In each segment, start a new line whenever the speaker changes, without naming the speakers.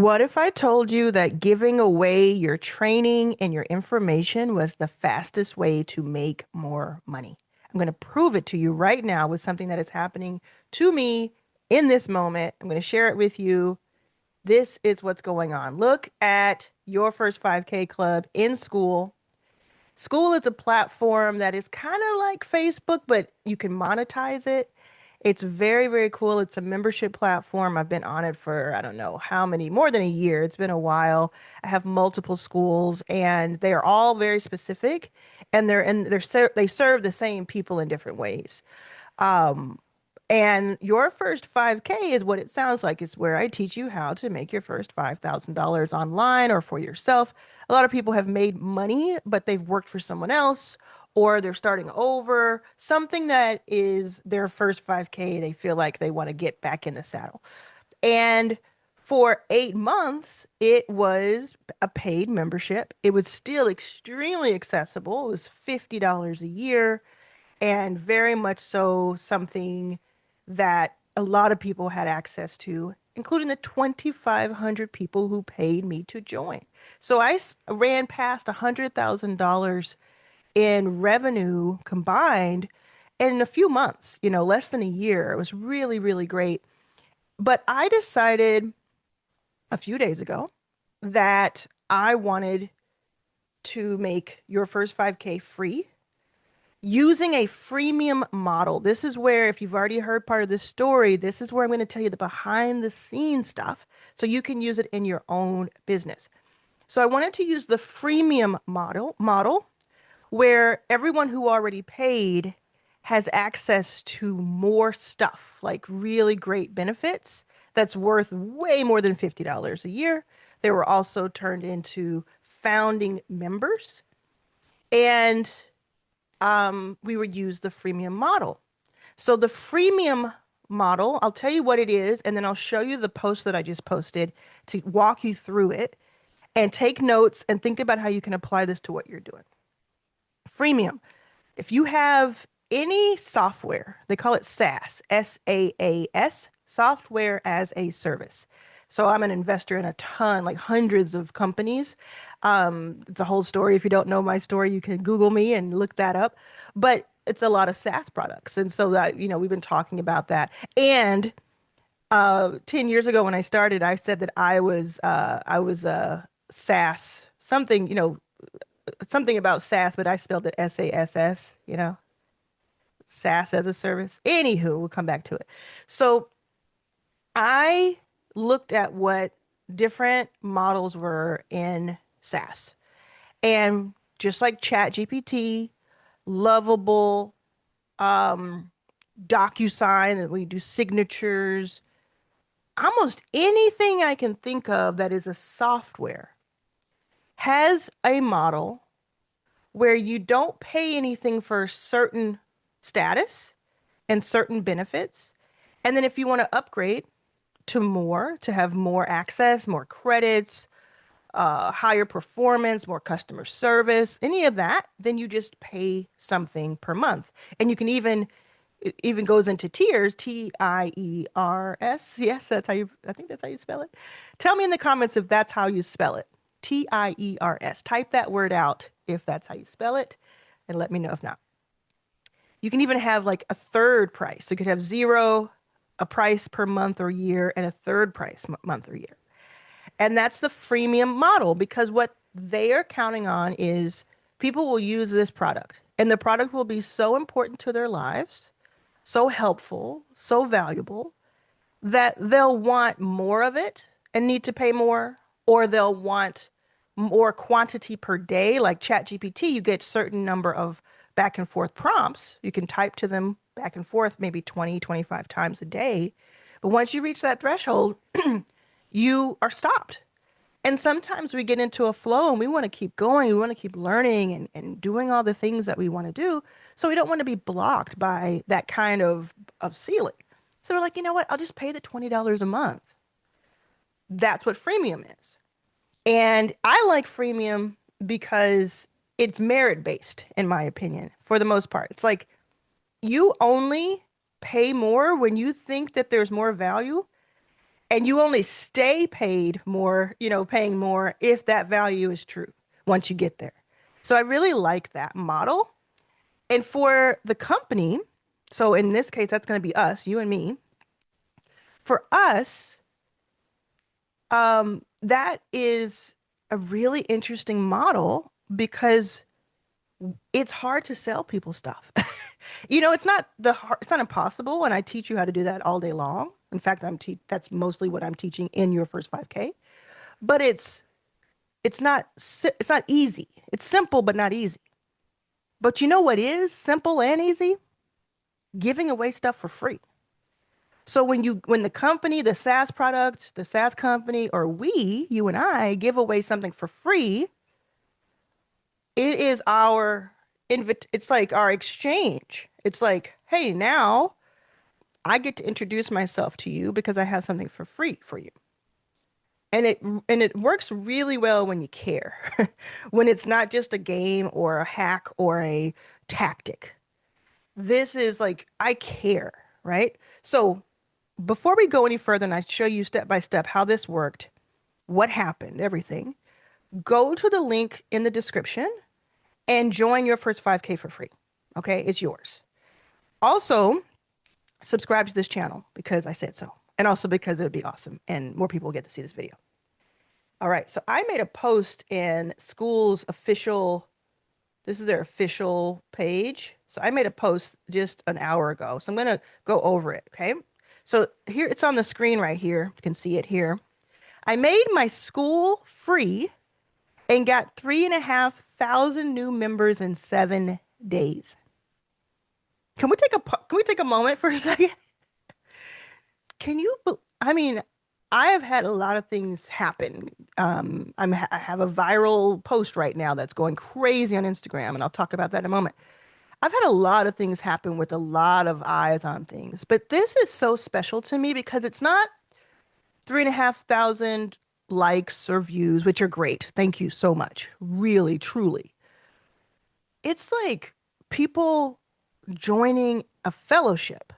What if I told you that giving away your training and your information was the fastest way to make more money? I'm going to prove it to you right now with something that is happening to me in this moment. I'm going to share it with you. This is what's going on. Look at your first 5K club in school. School is a platform that is kind of like Facebook, but you can monetize it. It's very, very cool. It's a membership platform. I've been on it for, I don't know how many, more than a year. It's been a while. I have multiple schools and they are all very specific and they serve the same people in different ways. Um, and your first 5K is what it sounds like. It's where I teach you how to make your first $5,000 online or for yourself. A lot of people have made money, but they've worked for someone else or they're starting over. Something that is their first 5K, they feel like they want to get back in the saddle. And for 8 months, it was a paid membership. It was still extremely accessible. It was $50 a year and very much so something that a lot of people had access to, including the 2,500 people who paid me to join. So ran past $100,000 in revenue combined in a few months, less than a year. It was really, really great. But I decided a few days ago that I wanted to make your first 5K free using a freemium model. This is where, if you've already heard part of this story, this is where I'm going to tell you the behind the scenes stuff so you can use it in your own business. So I wanted to use the freemium model where everyone who already paid has access to more stuff, like really great benefits that's worth way more than $50 a year. They were also turned into founding members. And we would use the freemium model. So the freemium model, I'll tell you what it is, and then I'll show you the post that I just posted to walk you through it and take notes and think about how you can apply this to what you're doing. Freemium. If you have any software, they call it SaaS, SaaS, software as a service. So I'm an investor in a ton, like hundreds of companies. It's a whole story. If you don't know my story, you can Google me and look that up. But it's a lot of SaaS products. And so that, we've been talking about that. And 10 years ago when I started, I said that I was a SaaS, something about SaaS, but I spelled it SaaS, SaaS as a service. Anywho, we'll come back to it. So I looked at what different models were in SaaS. And just like ChatGPT, Lovable, um, DocuSign, that we do signatures, almost anything I can think of that is a software has a model where you don't pay anything for a certain status and certain benefits. And then if you want to upgrade to have more access, more credits, higher performance, more customer service, any of that, then you just pay something per month. And you can it even goes into tiers, Tiers. Yes, I think that's how you spell it. Tell me in the comments if that's how you spell it. Tiers. Type that word out if that's how you spell it and let me know if not. You can even have like a third price. So you could have zero, a price per month or year, and a third price month or year. And that's the freemium model because what they are counting on is people will use this product and the product will be so important to their lives, so helpful, so valuable that they'll want more of it and need to pay more, or they'll want more quantity per day. Like ChatGPT, you get certain number of back and forth prompts. You can type to them back and forth maybe 20, 25 times a day. But once you reach that threshold, you are stopped. And sometimes we get into a flow and we want to keep going. We want to keep learning and doing all the things that we want to do. So we don't want to be blocked by that kind of ceiling. So we're like, you know what? I'll just pay the $20 a month. That's what freemium is. And I like freemium because it's merit based, in my opinion, for the most part. It's like you only pay more when you think that there's more value. And you only stay paid more, paying more if that value is true once you get there. So I really like that model. And for the company, so in this case, that's going to be us, you and me. For us, that is a really interesting model because it's hard to sell people stuff. It's not impossible, and I teach you how to do that all day long. In fact, that's mostly what I'm teaching in your first 5K. But it's not easy. It's simple but not easy. But you know what is simple and easy? Giving away stuff for free. So when the company, the SaaS product, the SaaS company, or you and I give away something for free, it is it's like our exchange. It's like, hey, now I get to introduce myself to you because I have something for free for you. And it works really well when you care. When it's not just a game or a hack or a tactic. This is like I care, right? So before we go any further and I show you step by step how this worked, what happened, everything, go to the link in the description and join your first 5K for free. Okay, it's yours. Also, subscribe to this channel because I said so. And also because it would be awesome and more people will get to see this video. All right, so I made a post in school's official, this is their official page. So I made a post just an hour ago. So I'm going to go over it, okay? So here, it's on the screen right here. You can see it here. I made my school free and got 3,500 new members in 7 days. Can we take a moment for a second? I mean, I have had a lot of things happen. I have a viral post right now that's going crazy on Instagram, and I'll talk about that in a moment. I've had a lot of things happen with a lot of eyes on things, but this is so special to me because it's not 3,500 likes or views, which are great. Thank you so much. Really, truly. It's like people joining a fellowship,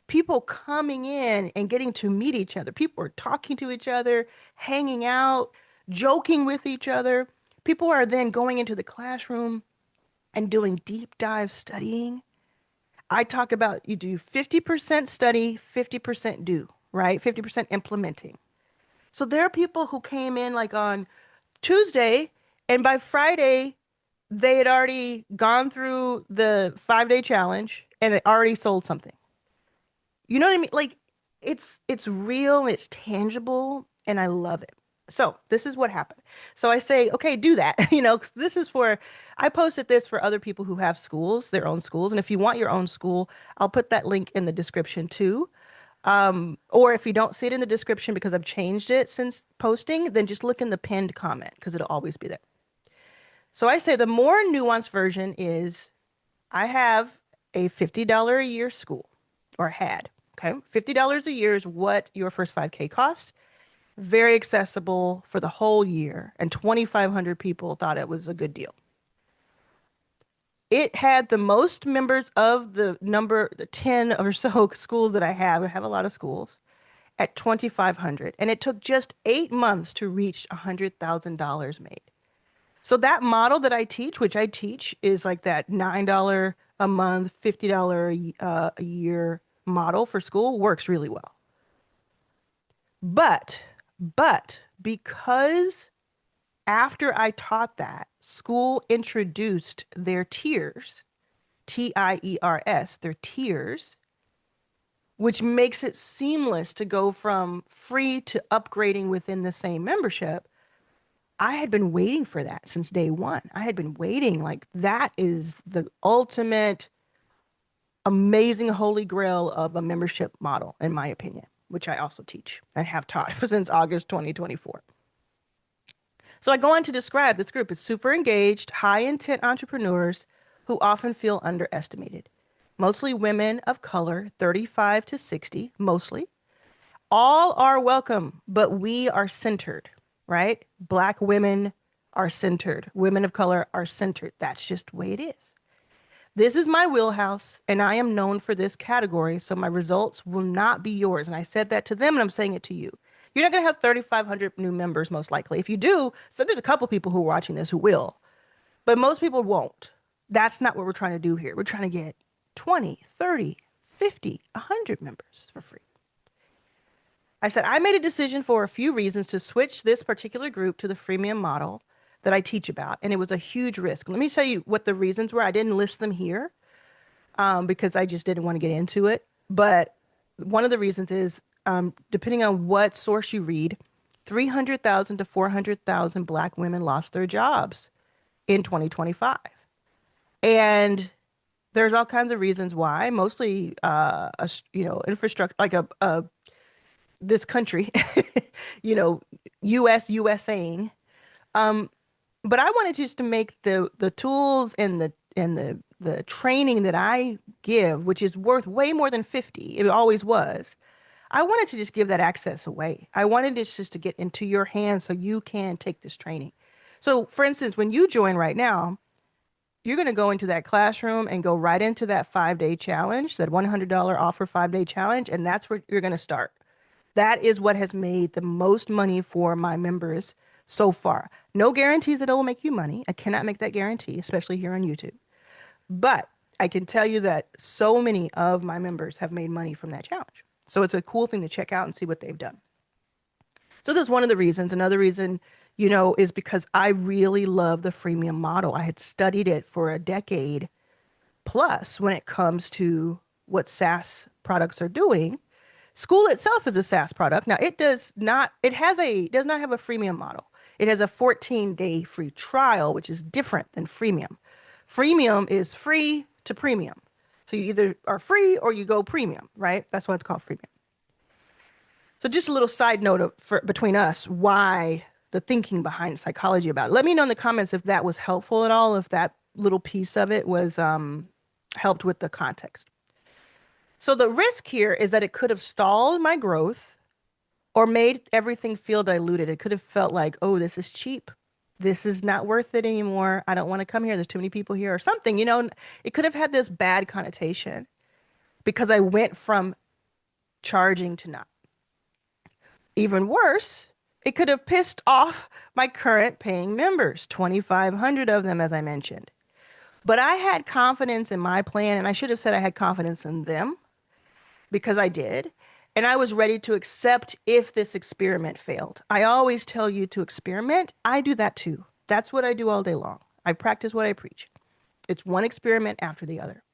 people coming in and getting to meet each other. People are talking to each other, hanging out, joking with each other. People are then going into the classroom and doing deep dive studying. I talk about you do 50% study, 50% do, right? 50% implementing. So there are people who came in like on Tuesday, and by Friday, they had already gone through the 5-day challenge and they already sold something. You know what I mean? Like it's real, it's tangible, and I love it. So this is what happened. So I say, okay, do that. 'Cause this is I posted this for other people who have schools, their own schools. And if you want your own school, I'll put that link in the description too. Or if you don't see it in the description because I've changed it since posting, then just look in the pinned comment because it'll always be there. So I say the more nuanced version is I have a $50 a year school or had. Okay. $50 a year is what your first 5K costs. Very accessible for the whole year. And 2,500 people thought it was a good deal. It had the most members of the 10 or so schools that I have. I have a lot of schools at 2,500. And it took just 8 months to reach $100,000 made. So that model that I teach, which I teach is like that $9 a month, $50 a year model for school works really well. But because after I taught that, school introduced their tiers, TIERS, their tiers, which makes it seamless to go from free to upgrading within the same membership. I had been waiting for that since day one. I had been waiting, like that is the ultimate amazing holy grail of a membership model, in my opinion, which I also teach and have taught since August 2024. So I go on to describe this group as super engaged, high intent entrepreneurs who often feel underestimated. Mostly women of color, 35 to 60, mostly. All are welcome, but we are centered, right? Black women are centered. Women of color are centered. That's just the way it is. This is my wheelhouse, and I am known for this category, so my results will not be yours. And I said that to them, and I'm saying it to you. You're not going to have 3,500 new members, most likely. If you do, so there's a couple people who are watching this who will, but most people won't. That's not what we're trying to do here. We're trying to get 20, 30, 50, 100 members for free. I said, I made a decision for a few reasons to switch this particular group to the freemium model that I teach about. And it was a huge risk. Let me tell you what the reasons were. I didn't list them here because I just didn't want to get into it. But one of the reasons is depending on what source you read, 300,000 to 400,000 Black women lost their jobs in 2025. And there's all kinds of reasons why, mostly, infrastructure, like this country, you know, USAing. Um, but I wanted just to make the tools and the training that I give, which is worth way more than 50, it always was. I wanted to just give that access away. I wanted this just to get into your hands so you can take this training. So, for instance, when you join right now, you're going to go into that classroom and go right into that 5-day challenge, that $100 offer 5-day challenge, and that's where you're going to start. That is what has made the most money for my members so far. No guarantees that it will make you money. I cannot make that guarantee, especially here on YouTube. But I can tell you that so many of my members have made money from that challenge. So it's a cool thing to check out and see what they've done. So that's one of the reasons. Another reason, is because I really love the freemium model. I had studied it for a decade plus when it comes to what SaaS products are doing. School itself is a SaaS product. Now it does not have a freemium model. It has a 14-day free trial, which is different than freemium. Freemium is free to premium. So you either are free or you go premium, right? That's why it's called freemium. So just a little side note between us, why the thinking behind psychology about it. Let me know in the comments if that was helpful at all, if that little piece of it was helped with the context. So the risk here is that it could have stalled my growth or made everything feel diluted. It could have felt like, oh, this is cheap. This is not worth it anymore. I don't want to come here. There's too many people here or something, It could have had this bad connotation because I went from charging to not. Even worse, it could have pissed off my current paying members, 2,500 of them, as I mentioned. But I had confidence in my plan, and I should have said I had confidence in them because I did. And I was ready to accept if this experiment failed. I always tell you to experiment. I do that too. That's what I do all day long. I practice what I preach. It's one experiment after the other.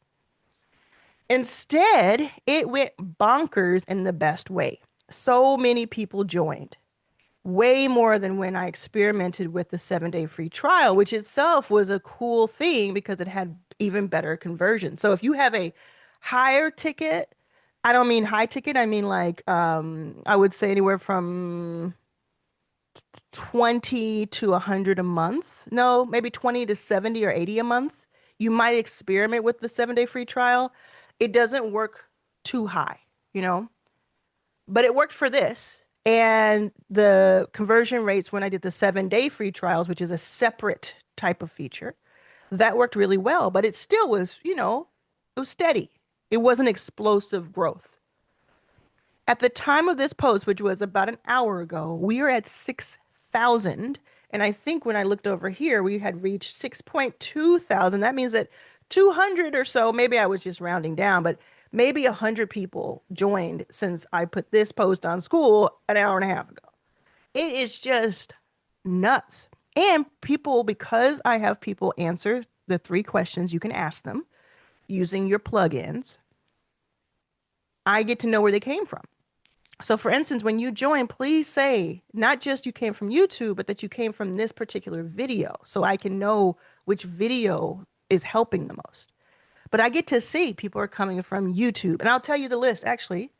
Instead, it went bonkers in the best way. So many people joined, way more than when I experimented with the 7-day free trial, which itself was a cool thing because it had even better conversion. So if you have a higher ticket, I don't mean high ticket, I mean like I would say anywhere from 20 to 100 a month. No, maybe 20 to 70 or 80 a month. You might experiment with the 7-day free trial. It doesn't work too high, but it worked for this. And the conversion rates when I did the 7-day free trials, which is a separate type of feature, that worked really well. But it still was, it was steady. It wasn't explosive growth. At the time of this post, which was about an hour ago, we are at 6,000. And I think when I looked over here, we had reached 6.2 thousand. That means that 200 or so, maybe I was just rounding down, but maybe 100 people joined since I put this post on school an hour and a half ago. It is just nuts. And people, because I have people answer the 3 questions you can ask them using your plugins, I get to know where they came from. So for instance, when you join, please say not just you came from YouTube, but that you came from this particular video so I can know which video is helping the most. But I get to see people are coming from YouTube. And I'll tell you the list. Actually,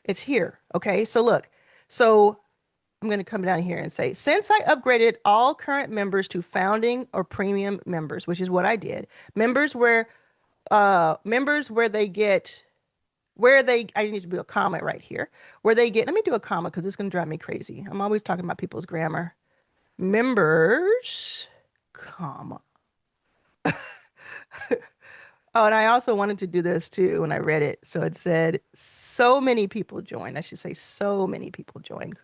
it's here. Okay, so look. So I'm going to come down here and say, since I upgraded all current members to founding or premium members, which is what I did, members where they get, I need to do a comma right here, where they get, let me do a comma because it's going to drive me crazy. I'm always talking about people's grammar. Members, comma. Oh, and I also wanted to do this too when I read it. So it said, so many people joined. I should say, so many people joined,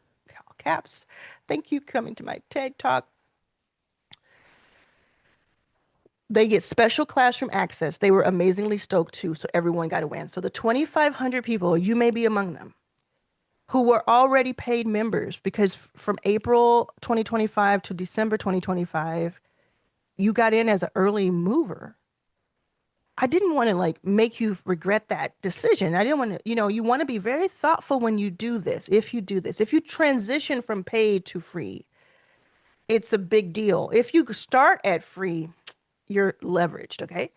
caps. Thank you coming to my TED Talk. They get special classroom access. They were amazingly stoked too, so everyone got a win. So the 2,500 people, you may be among them, who were already paid members because from April 2025 to December 2025, you got in as an early mover. I didn't want to like make you regret that decision. I didn't want to, you want to be very thoughtful when you do this. If you do this, if you transition from paid to free, it's a big deal. If you start at free, you're leveraged, okay?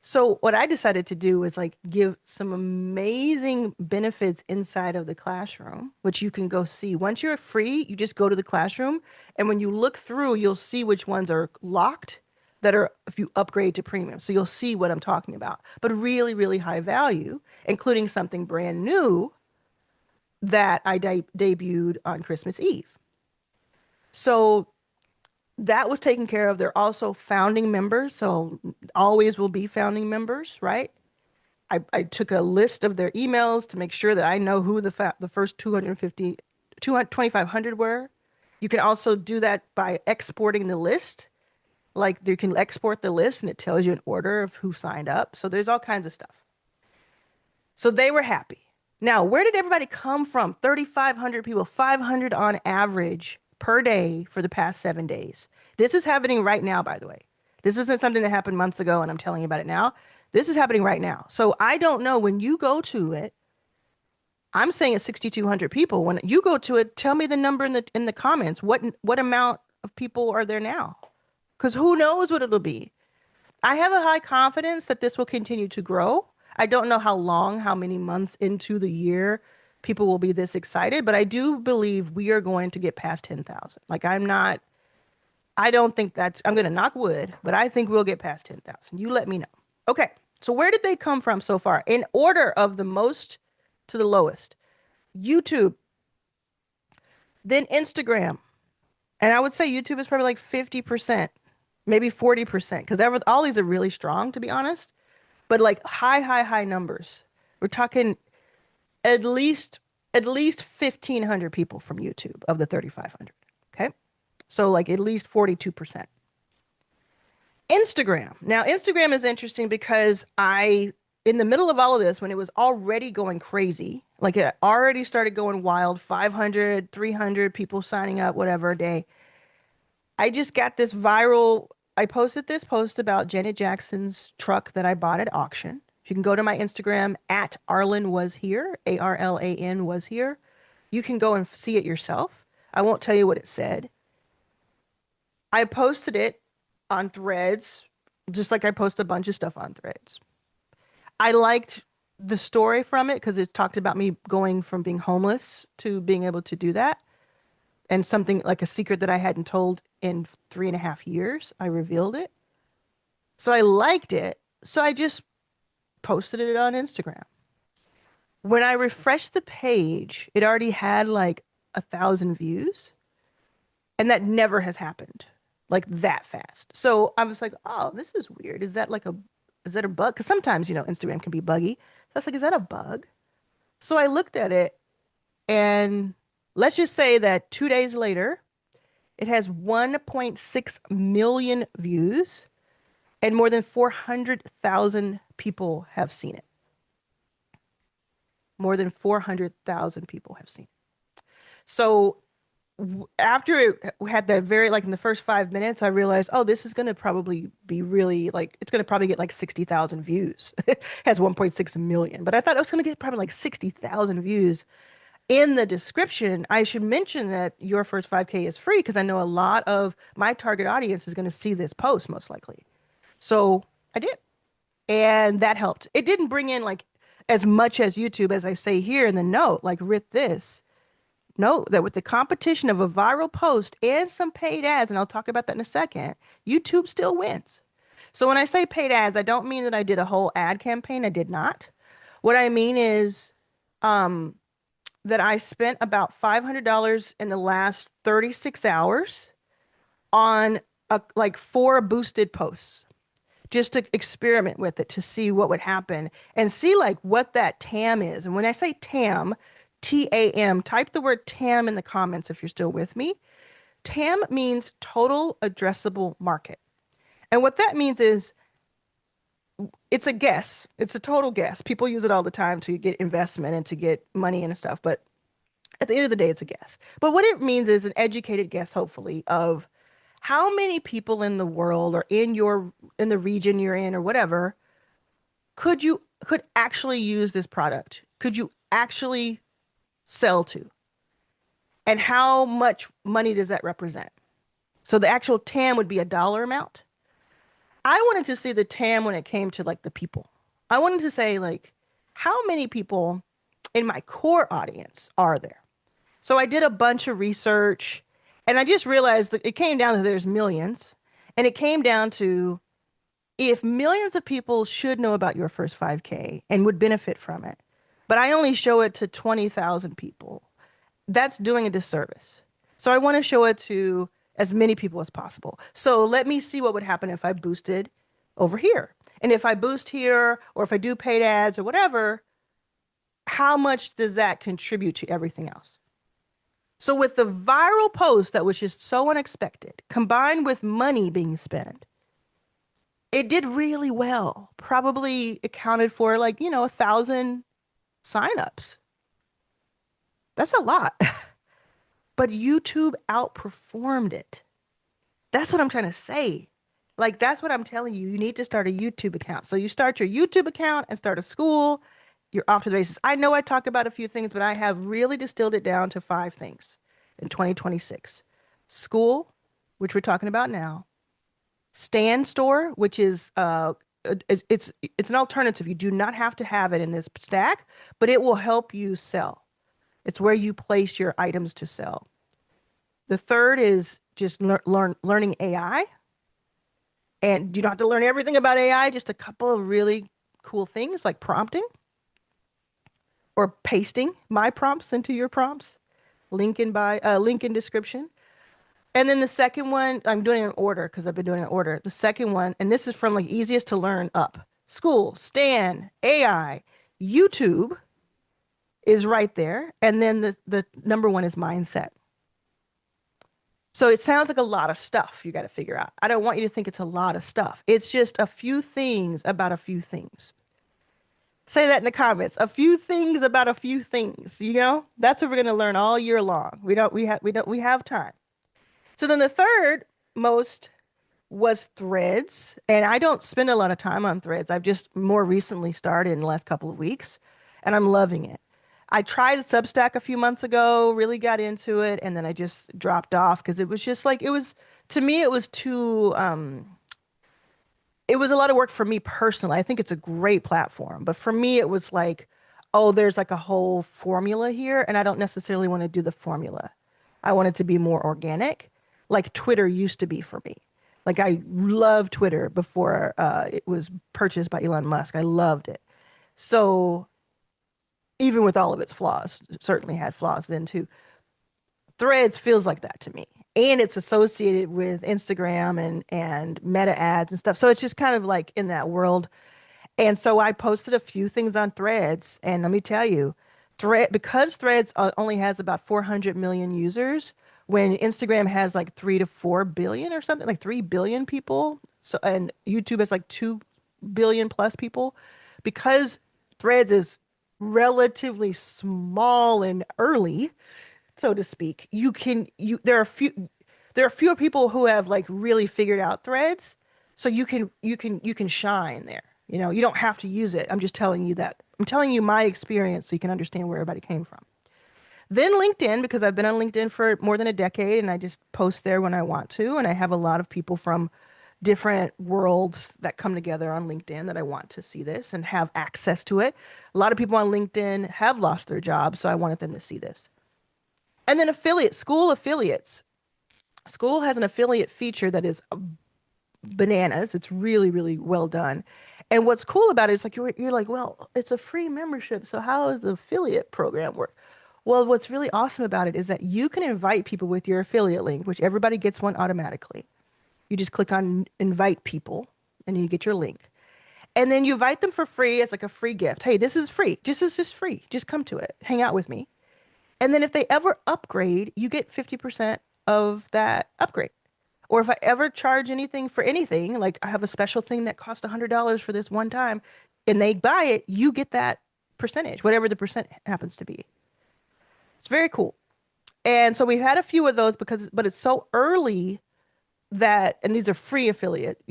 So what I decided to do was like give some amazing benefits inside of the classroom, which you can go see. Once you're free, you just go to the classroom, and when you look through, you'll see which ones are locked that are if you upgrade to premium. So you'll see what I'm talking about. But really, really high value, including something brand new that I debuted on Christmas Eve. So that was taken care of. They're also founding members, so always will be founding members, right? I took a list of their emails to make sure that I know who the first 250, 2,500 were. You can also do that by exporting the list. Like you can export the list and it tells you an order of who signed up. So there's all kinds of stuff. So they were happy. Now, where did everybody come from? 3,500 people, 500 on average per day for the past 7 days. This is happening right now, by the way. This isn't something that happened months ago and I'm telling you about it now. This is happening right now. So I don't know when you go to it. I'm saying it's 6,200 people. When you go to it, tell me the number in the comments. What amount of people are there now? Because who knows what it'll be. I have a high confidence that this will continue to grow. I don't know how long, how many months into the year people will be this excited, but I do believe we are going to get past 10,000. Like I don't think I'm going to knock wood, but I think we'll get past 10,000. You let me know. Okay. So where did they come from so far? In order of the most to the lowest, YouTube, then Instagram. And I would say YouTube is probably like 50%, maybe 40%, because all these are really strong, to be honest, but like high numbers. We're talking at least 1,500 people from YouTube of the 3,500. Okay. So like at least 42%. Instagram. Now, Instagram is interesting because in the middle of all of this, when it was already going crazy, like it already started going wild, 500, 300 people signing up, whatever a day. I just got this viral. I posted this post about Janet Jackson's truck that I bought at auction. You can go to my Instagram at Arlan was here, Arlan was here. You can go and see it yourself. I won't tell you what it said. I posted it on Threads, just like I post a bunch of stuff on Threads. I liked the story from it because it talked about me going from being homeless to being able to do that. And something like a secret that I hadn't told in 3.5 years, I revealed it. So I liked it. So I just posted it on Instagram. When I refreshed the page, it already had like 1,000 views. And that never has happened like that fast. So I was like, oh, this is weird. Is that a bug? Because sometimes, Instagram can be buggy. So I was like, is that a bug? So I looked at it and let's just say that 2 days later, it has 1.6 million views and more than 400,000 people have seen it. More than 400,000 people have seen it. So after it had that like in the first 5 minutes, I realized, oh, this is going to probably be really like, it's going to probably get like 60,000 views. It has 1.6 million, but I thought it was going to get probably like 60,000 views. In the description, I should mention that your first 5K is free because I know a lot of my target audience is going to see this post most likely. So I did. And that helped. It didn't bring in like as much as YouTube, as I say here in the note, like with this. Note that with the competition of a viral post and some paid ads, and I'll talk about that in a second, YouTube still wins. So when I say paid ads, I don't mean that I did a whole ad campaign. I did not. What I mean is that I spent about $500 in the last 36 hours on like 4 boosted posts just to experiment with it to see what would happen and see like what that TAM is. And when I say TAM, TAM. Type the word TAM in the comments if you're still with me. TAM means total addressable market. And what that means is it's a guess. It's a total guess. People use it all the time to get investment and to get money and stuff. But at the end of the day, it's a guess. But what it means is an educated guess, hopefully, of how many people in the world or in the region you're in or whatever could actually use this product? Could you actually sell to? And how much money does that represent? So the actual TAM would be a dollar amount. I wanted to see the TAM when it came to like the people. I wanted to say like how many people in my core audience are there? So I did a bunch of research and I just realized that it came down to there's millions and it came down to if millions of people should know about your first 5K and would benefit from it, but I only show it to 20,000 people, that's doing a disservice. So I want to show it to as many people as possible. So let me see what would happen if I boosted over here. And if I boost here, or if I do paid ads or whatever, how much does that contribute to everything else? So with the viral post that was just so unexpected, combined with money being spent, it did really well. Probably accounted for like, 1,000 signups. That's a lot. But YouTube outperformed it. That's what I'm trying to say. Like, that's what I'm telling you. You need to start a YouTube account. So you start your YouTube account and start a school. You're off to the races. I know I talk about a few things, but I have really distilled it down to 5 things in 2026. School, which we're talking about now. Stand store, which is it's an alternative. You do not have to have it in this stack, but it will help you sell. It's where you place your items to sell. The third is just learning AI. And you don't have to learn everything about AI, just a couple of really cool things like prompting or pasting my prompts into your prompts. Link in description. And then the second one, I'm doing an order because I've been doing an order. The second one, and this is from like easiest to learn up. School, Stan, AI, YouTube is right there. And then the number one is mindset. So it sounds like a lot of stuff you got to figure out. I don't want you to think it's a lot of stuff. It's just a few things about a few things. Say that in the comments. A few things about a few things, That's what we're going to learn all year long. We have time. So then the third most was Threads, and I don't spend a lot of time on Threads. I've just more recently started in the last couple of weeks, and I'm loving it. I tried Substack a few months ago, really got into it, and then I just dropped off because it was just like to me it was too it was a lot of work for me personally. I think it's a great platform, but for me it was like, oh, there's like a whole formula here, and I don't necessarily want to do the formula. I want it to be more organic, like Twitter used to be for me. Like I loved Twitter before it was purchased by Elon Musk. I loved it. So even with all of its flaws, it certainly had flaws then too. Threads feels like that to me. And it's associated with Instagram and meta ads and stuff. So it's just kind of like in that world. And so I posted a few things on Threads. And let me tell you, because Threads only has about 400 million users, when Instagram has like 3 to 4 billion or something, like 3 billion people. So, and YouTube has like 2 billion plus people. Because Threads is relatively small and early, so to speak, there are fewer people who have like really figured out Threads, so you can shine there. You don't have to use it. I'm just telling you that. I'm telling you my experience so you can understand where everybody came from. Then LinkedIn, because I've been on LinkedIn for more than a decade and I just post there when I want to, and I have a lot of people from different worlds that come together on LinkedIn that I want to see this and have access to it. A lot of people on LinkedIn have lost their jobs, so I wanted them to see this. And then school affiliates. School has an affiliate feature that is bananas. It's really, really well done. And what's cool about it is like you're like, well, it's a free membership, so how does the affiliate program work? Well, what's really awesome about it is that you can invite people with your affiliate link, which everybody gets one automatically. You just click on invite people and you get your link. And then you invite them for free as like a free gift. Hey, this is free. This is just free. Just come to it. Hang out with me. And then if they ever upgrade, you get 50% of that upgrade. Or if I ever charge anything for anything, like I have a special thing that cost $100 for this one time, and they buy it, you get that percentage, whatever the percent happens to be. It's very cool. And so we've had a few of those but it's so early that, and these are free affiliate,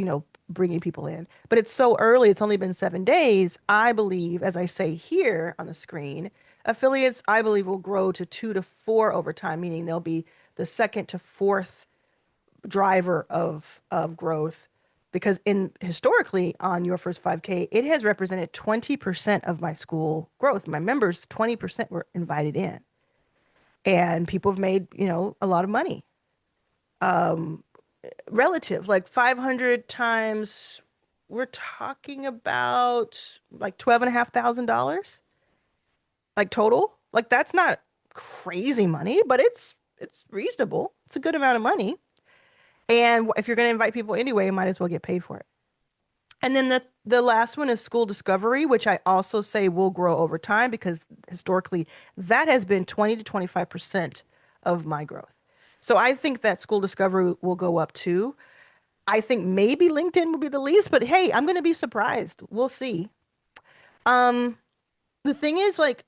bringing people in, but it's so early, it's only been 7 days. I believe, as I say here on the screen, affiliates, I believe, will grow to 2 to 4 over time, meaning they'll be the second to fourth driver of growth. Because in historically on Your First 5K, it has represented 20% of my school growth. My members, 20% were invited in. And people have made, a lot of money. Relative, like 500 times, we're talking about like $12,500, like total. Like that's not crazy money, but it's reasonable. It's a good amount of money. And if you're going to invite people anyway, you might as well get paid for it. And then the last one is school discovery, which I also say will grow over time because historically that has been 20 to 25% of my growth. So I think that school discovery will go up too. I think maybe LinkedIn will be the least, but hey, I'm going to be surprised. We'll see. Um, the thing is, like,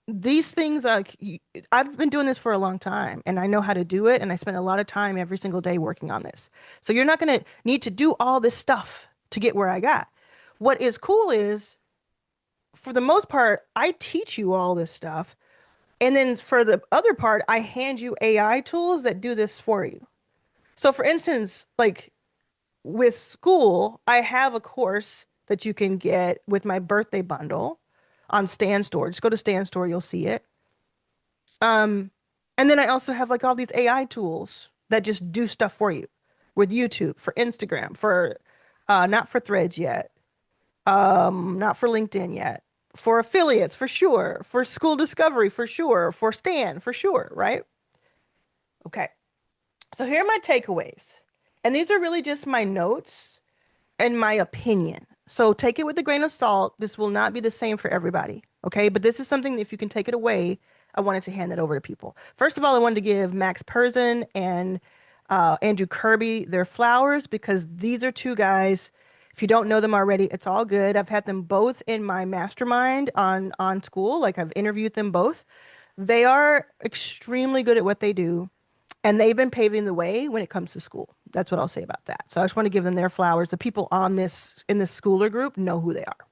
these things are like, I've been doing this for a long time and I know how to do it. And I spend a lot of time every single day working on this. So you're not going to need to do all this stuff to get where I got. What is cool is, for the most part, I teach you all this stuff. And then for the other part, I hand you AI tools that do this for you. So for instance, like with school, I have a course that you can get with my birthday bundle on Stan Store. Just go to Stan Store, you'll see it. Um, and then I also have like all these AI tools that just do stuff for you with YouTube, for Instagram, for not for Threads yet, not for LinkedIn yet, for affiliates for sure, for school discovery for sure, for Stan for sure, right? Okay. So here are my takeaways. And these are really just my notes and my opinion. So take it with a grain of salt. This will not be the same for everybody. Okay. But this is something that if you can take it away, I wanted to hand that over to people. First of all, I wanted to give Max Perzan and Andrew Kirby their flowers because these are two guys. If you don't know them already, it's all good. I've had them both in my mastermind on school. Like I've interviewed them both. They are extremely good at what they do. And they've been paving the way when it comes to school. That's what I'll say about that. So I just want to give them their flowers. The people on this in this schooler group know who they are.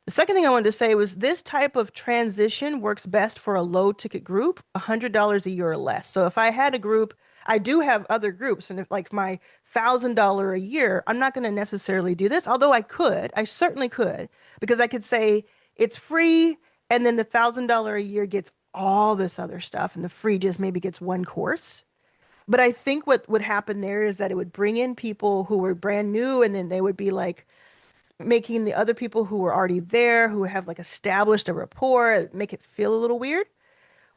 The second thing I wanted to say was this type of transition works best for a low ticket group, $100 a year or less. So if I had a group, I do have other groups, and if like my $1,000 a year, I'm not going to necessarily do this, although I certainly could, because I could say it's free, and then the $1,000 a year gets all this other stuff, and the free just maybe gets one course. But I think what would happen there is that it would bring in people who were brand new, and then they would be like making the other people who were already there, who have like established a rapport, make it feel a little weird.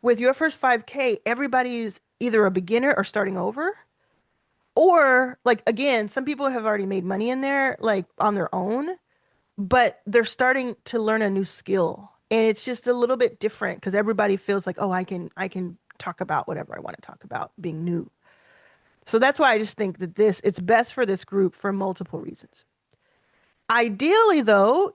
With Your First 5K, everybody's either a beginner or starting over. Or like again, some people have already made money in there, like on their own, but they're starting to learn a new skill. And it's just a little bit different because everybody feels like, oh, I can talk about whatever I want to talk about being new. So that's why I just think that it's best for this group for multiple reasons. Ideally, though,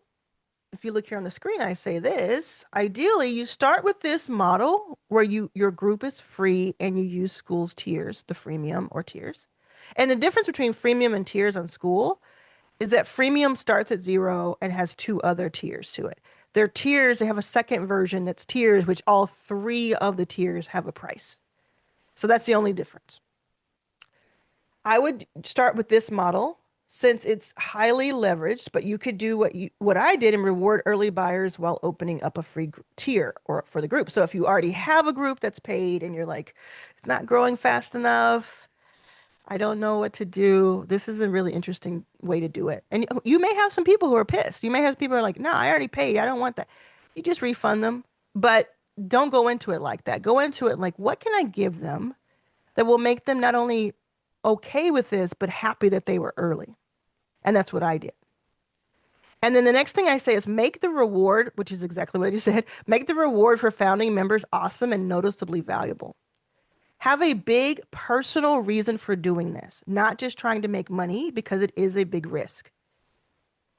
if you look here on the screen, I say this. Ideally, you start with this model where your group is free and you use school's tiers, the freemium or tiers. And the difference between freemium and tiers on school is that freemium starts at 0 and has 2 other tiers to it. Their tiers, they have a second version that's tiers, which all 3 of the tiers have a price. So that's the only difference. I would start with this model since it's highly leveraged, but you could do what I did and reward early buyers while opening up a free tier or for the group. So if you already have a group that's paid and you're like, it's not growing fast enough, I don't know what to do, this is a really interesting way to do it. And you may have some people who are pissed. You may have people who are like, no, I already paid. I don't want that. You just refund them, but don't go into it like that. Go into it like, what can I give them that will make them not only okay with this, but happy that they were early? And that's what I did. And then the next thing I say is make the reward, which is exactly what I just said, make the reward for founding members awesome and noticeably valuable. Have a big personal reason for doing this, not just trying to make money because it is a big risk,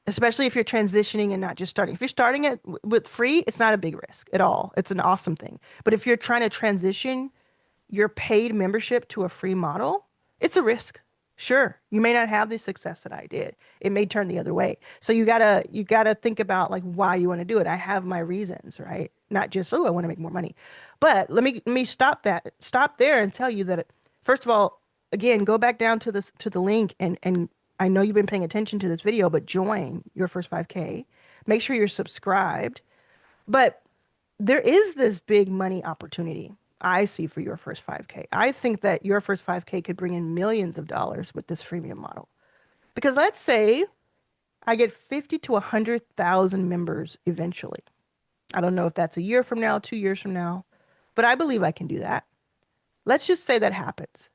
especially if you're transitioning and not just starting. If you're starting it with free, it's not a big risk at all. It's an awesome thing. But if you're trying to transition your paid membership to a free model, it's a risk. Sure, you may not have the success that I did. It may turn the other way. So you gotta think about like why you want to do it. I have my reasons, right? Not just, oh, I want to make more money. But let me stop there and tell you that first of all, again, go back down to this to the link and I know you've been paying attention to this video, but join your first 5K. Make sure you're subscribed. But there is this big money opportunity I see for your first 5K. I think that your first 5K could bring in millions of dollars with this freemium model. Because let's say I get 50 to 100,000 members eventually. I don't know if that's a year from now, 2 years from now, but I believe I can do that. Let's just say that happens.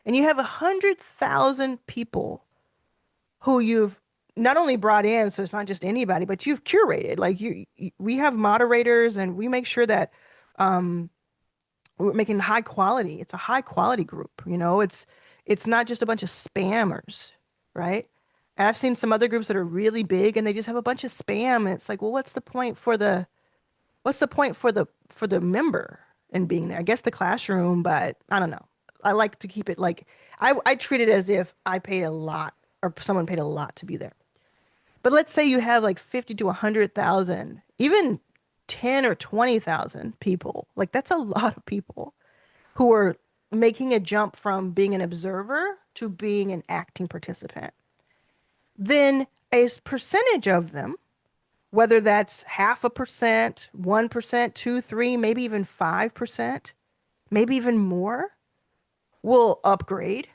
And you have 100,000 people who you've not only brought in, so it's not just anybody, but you've curated. Like we have moderators and we make sure that um, we're making high quality. It's a high quality group, it's not just a bunch of spammers, right? And I've seen some other groups that are really big and they just have a bunch of spam. And it's like, well, what's the point for the member in being there? I guess the classroom, but I don't know. I like to keep it like I treat it as if I paid a lot or someone paid a lot to be there. But let's say you have like 50 to 100,000, even 10 or 20,000 people. Like that's a lot of people who are making a jump from being an observer to being an acting participant. Then a percentage of them, whether that's 0.5%, 1%, 2, 3, maybe even 5%, maybe even more, will upgrade.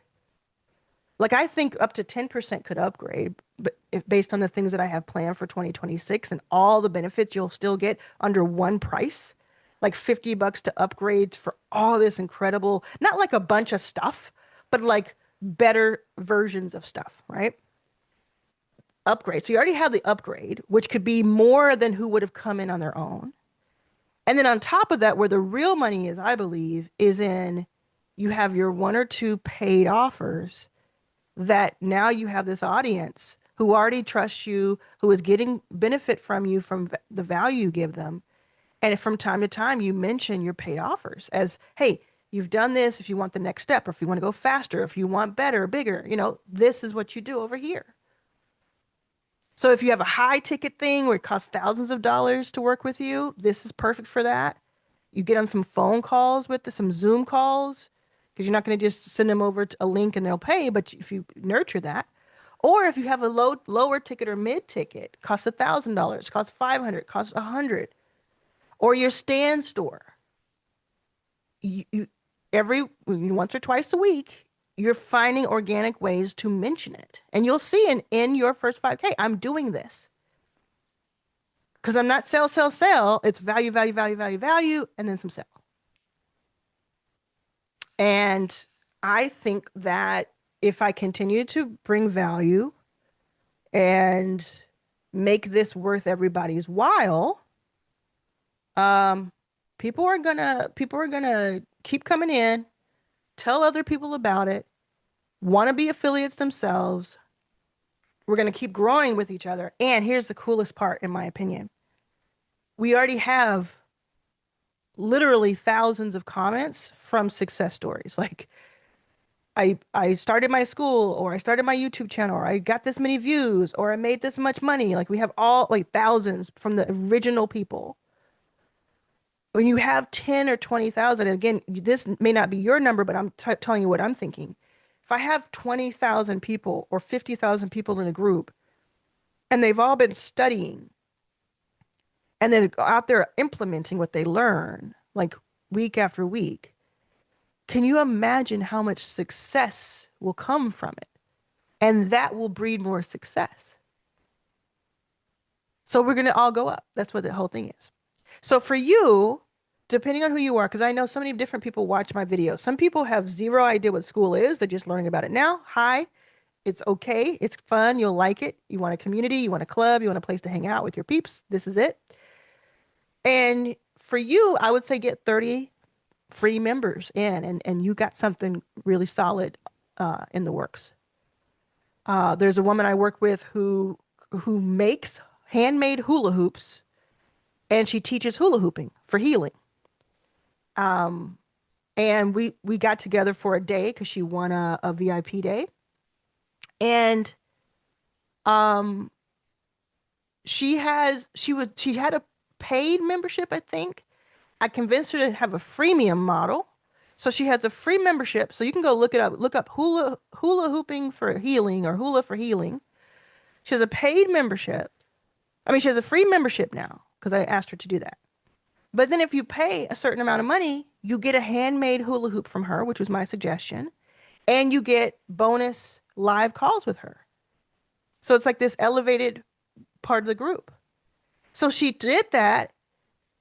Like I think up to 10% could upgrade, but if based on the things that I have planned for 2026 and all the benefits you'll still get under one price, like $50 to upgrade for all this incredible, not like a bunch of stuff, but like better versions of stuff, right? Upgrade. So you already have the upgrade, which could be more than who would have come in on their own. And then on top of that, where the real money is, I believe, is in you have your one or two paid offers that now you have this audience who already trusts you, who is getting benefit from you from the value you give them. And if from time to time you mention your paid offers as, hey, you've done this if you want the next step, or if you want to go faster, if you want better, bigger, this is what you do over here. So if you have a high ticket thing where it costs thousands of dollars to work with you, this is perfect for that. You get on some phone calls with some Zoom calls, because you're not going to just send them over to a link and they'll pay, but if you nurture that, or if you have a lower ticket or mid ticket, costs $1,000, costs 500, costs 100, or your stand store, you every once or twice a week, you're finding organic ways to mention it, and you'll see in your first 5K, I'm doing this because I'm not sell, sell, sell. It's value, value, value, value, value, and then some sell. And I think that if I continue to bring value and make this worth everybody's while, um, people are gonna keep coming in, tell other people about it, want to be affiliates themselves. We're gonna keep growing with each other. And here's the coolest part, in my opinion. We already have literally thousands of comments from success stories. Like I started my school, or I started my YouTube channel, or I got this many views, or I made this much money. Like we have all like thousands from the original people. When you have 10 or 20,000, and again, this may not be your number, but I'm telling you what I'm thinking. If I have 20,000 people or 50,000 people in a group, and they've all been studying, and they're out there implementing what they learn, like week after week, can you imagine how much success will come from it? And that will breed more success. So we're going to all go up. That's what the whole thing is. So for you, depending on who you are, because I know so many different people watch my videos. Some people have zero idea what school is. They're just learning about it now. Hi. It's okay. It's fun. You'll like it. You want a community, you want a club, you want a place to hang out with your peeps. This is it. And for you, I would say get 30 free members in, and you got something really solid in the works. There's a woman I work with who makes handmade hula hoops, and she teaches hula hooping for healing. Um, and we got together for a day because she won a VIP day, and um, she had a paid membership, I think. I convinced her to have a freemium model. So she has a free membership. So you can go look it up. Look up hula hooping for healing or hula for healing. She has a paid membership. I mean, she has a free membership now because I asked her to do that. But then if you pay a certain amount of money, you get a handmade hula hoop from her, which was my suggestion, and you get bonus live calls with her. So it's like this elevated part of the group. So she did that.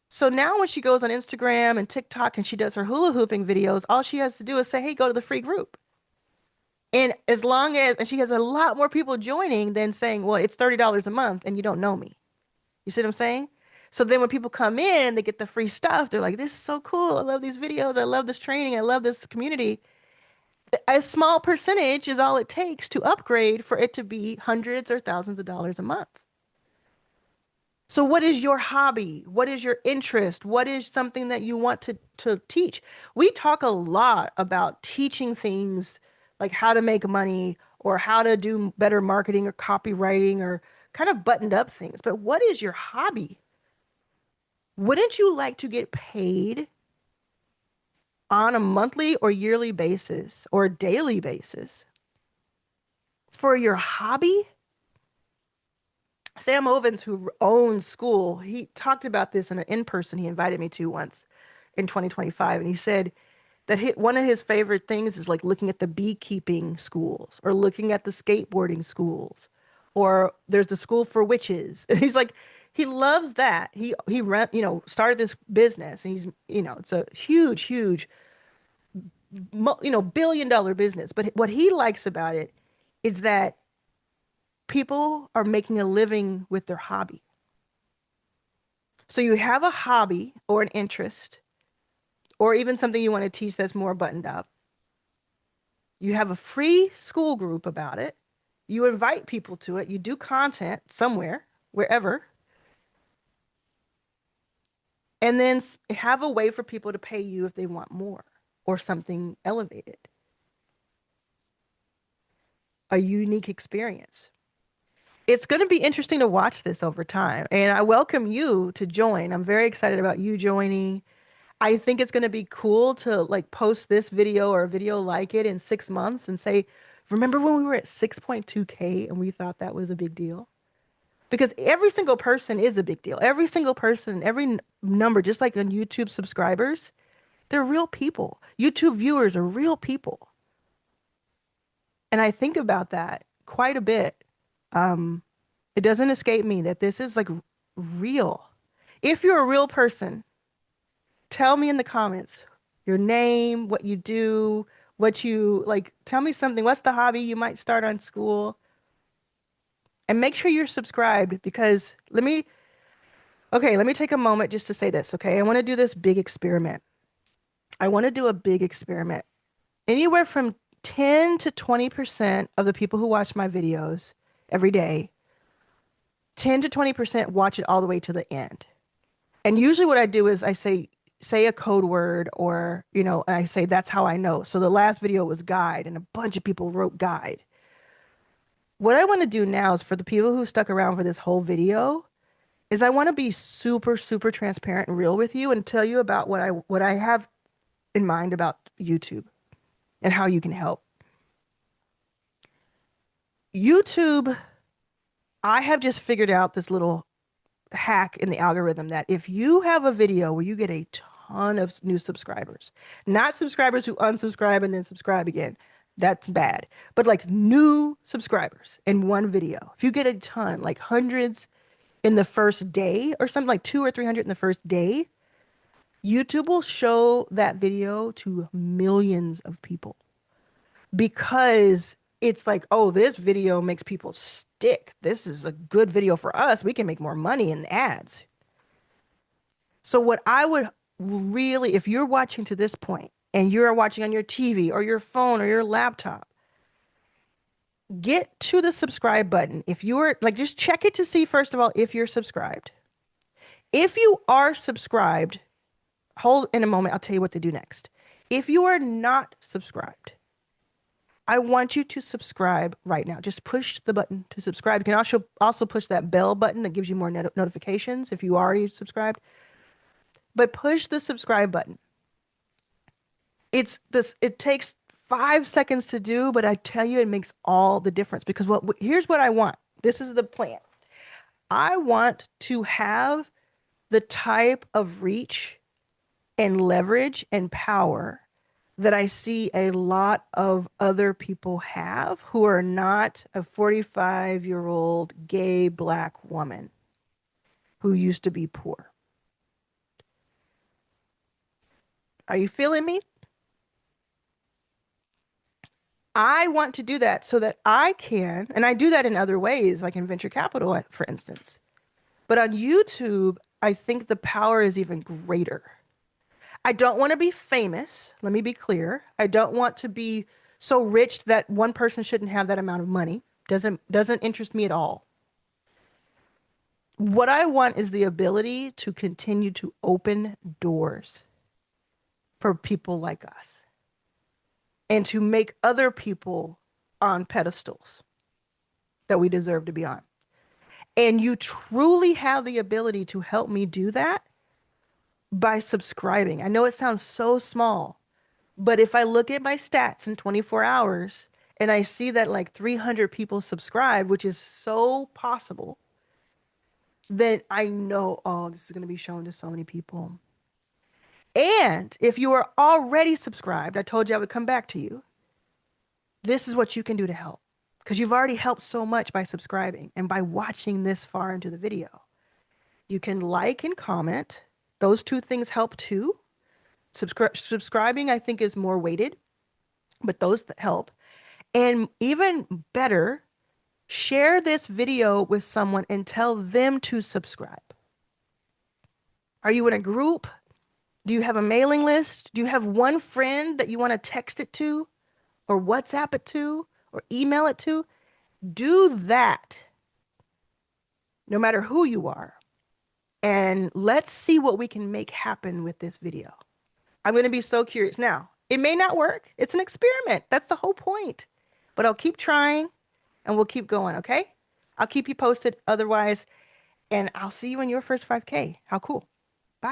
So now when she goes on Instagram and TikTok and she does her hula hooping videos, all she has to do is say, hey, go to the free group. And as long as, and she has a lot more people joining than saying, well, it's $30 a month and you don't know me. You see what I'm saying? So then when people come in, they get the free stuff. They're like, this is so cool. I love these videos. I love this training. I love this community. A small percentage is all it takes to upgrade for it to be hundreds or thousands of dollars a month. So what is your hobby? What is your interest? What is something that you want to teach? We talk a lot about teaching things like how to make money or how to do better marketing or copywriting or kind of buttoned up things. But what is your hobby? Wouldn't you like to get paid on a monthly or yearly basis or daily basis for your hobby? Sam Ovens, who owns school, he talked about this in an in-person he invited me to once in 2025. And he said that one of his favorite things is like looking at the beekeeping schools or looking at the skateboarding schools, or there's the school for witches. And he's like, he loves that. Started this business and it's a huge, huge, billion-dollar business. But what he likes about it is that people are making a living with their hobby. So you have a hobby or an interest, or even something you want to teach that's more buttoned up. You have a free school group about it. You invite people to it. You do content somewhere, wherever. And then have a way for people to pay you if they want more or something elevated. A unique experience. It's going to be interesting to watch this over time. And I welcome you to join. I'm very excited about you joining. I think it's going to be cool to like post this video or a video like it in 6 months and say, remember when we were at 6.2K and we thought that was a big deal? Because every single person is a big deal. Every single person, every number, just like on YouTube subscribers, they're real people. YouTube viewers are real people. And I think about that quite a bit. It doesn't escape me that this is like real. If you're a real person, tell me in the comments your name, what you do, what you like. Tell me something. What's the hobby you might start on school? And make sure you're subscribed because let me take a moment just to say this, okay? I want to do this big experiment. I want to do a big experiment. Anywhere from 10 to 20% of the people who watch my videos every day, 10 to 20% watch it all the way to the end. And usually what I do is I say a code word or, and I say, that's how I know. So the last video was guide and a bunch of people wrote guide. What I want to do now is for the people who stuck around for this whole video is I want to be super, super transparent and real with you and tell you about what I have in mind about YouTube and how you can help. YouTube, I have just figured out this little hack in the algorithm that if you have a video where you get a ton of new subscribers, not subscribers who unsubscribe and then subscribe again, that's bad, but like new subscribers in one video, if you get a ton, like hundreds in the first day or something, like 200 or 300 in the first day, YouTube will show that video to millions of people because it's like, oh, this video makes people stick. This is a good video for us. We can make more money in ads. So what I would really, if you're watching to this point and you're watching on your TV or your phone or your laptop, get to the subscribe button. If you're like, just check it to see, first of all, if you're subscribed. If you are subscribed, hold in a moment. I'll tell you what to do next. If you are not subscribed, I want you to subscribe right now. Just push the button to subscribe. You can also push that bell button that gives you more notifications if you already subscribed. But push the subscribe button. It takes 5 seconds to do, but I tell you, it makes all the difference because here's what I want. This is the plan. I want to have the type of reach and leverage and power that I see a lot of other people have who are not a 45-year-old gay Black woman who used to be poor. Are you feeling me? I want to do that so that I can, and I do that in other ways, like in venture capital, for instance. But on YouTube, I think the power is even greater. I don't want to be famous. Let me be clear. I don't want to be so rich that one person shouldn't have that amount of money. Doesn't interest me at all. What I want is the ability to continue to open doors for people like us and to make other people on pedestals that we deserve to be on. And you truly have the ability to help me do that by subscribing. I know it sounds so small, but if I look at my stats in 24 hours and I see that like 300 people subscribe, which is so possible, then I know, oh, this is going to be shown to so many people. And if you are already subscribed, I told you I would come back to you. This is what you can do to help because you've already helped so much by subscribing and by watching this far into the video. You can like and comment. Those two things help too. Subscribing, I think, is more weighted, but those help. And even better, share this video with someone and tell them to subscribe. Are you in a group? Do you have a mailing list? Do you have one friend that you want to text it to or WhatsApp it to or email it to? Do that, no matter who you are. And let's see what we can make happen with this video. I'm going to be so curious. Now, it may not work. It's an experiment. That's the whole point. But I'll keep trying and we'll keep going, okay? I'll keep you posted otherwise. And I'll see you in your first 5K. How cool.